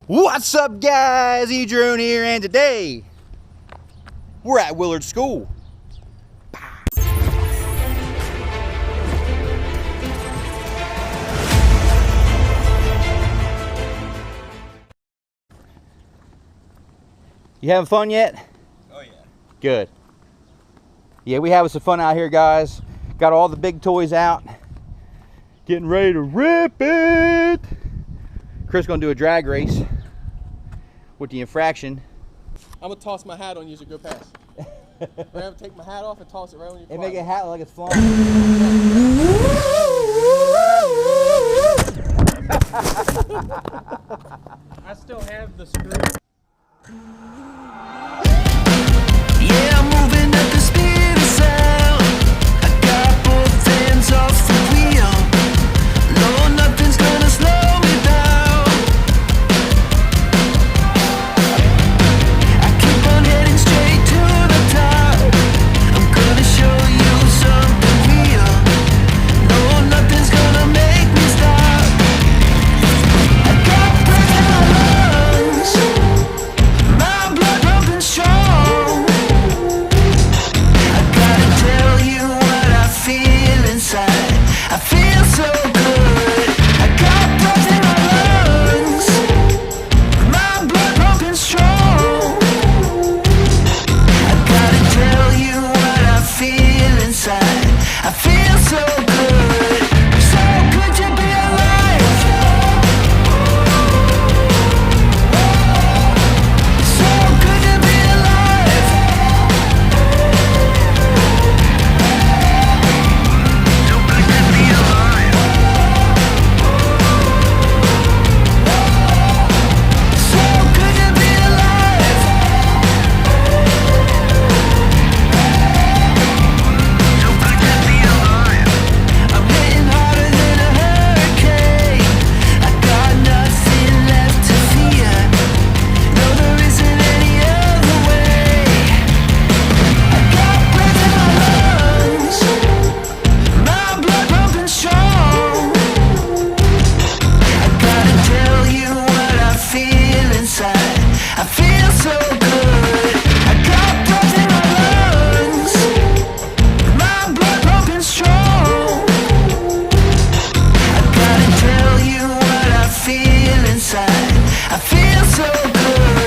What's up, guys? Edrone here, and today we're at Willard School. You having fun yet? Oh yeah. Good. Yeah, we having some fun out here, guys. Got all the big toys out. Getting ready to rip it. Chris gonna do a drag race with the infraction. I'm gonna toss my hat on you as you go past. I'm gonna take my hat off and toss it right on you. And make a hat like it's flying. I still have the screw. Yeah, I'm moving at the speed of sound. I got both hands off the wheel. No, nothing's gonna slow me down. I keep on heading straight to the top. I'm gonna show you something real. No, nothing's gonna make me stop. I got breath in my lungs, my blood pumping strong. I gotta tell you what I feel inside. I feel so good. I got breath in my lungs, my blood pumping strong. I gotta tell you what I feel inside. I feel so good. So good to be alive. So good to be alive. So good to be alive. So good to be alive. So good to be alive. I'm hitting harder than a hurricane. I got nothing left to fear. No, there isn't any other way. I got breath in my lungs, my blood pumping strong. I gotta tell you what I feel inside. I feel so good. I got breath in my lungs, my blood pumping strong. I gotta tell you what I feel inside. I feel so good.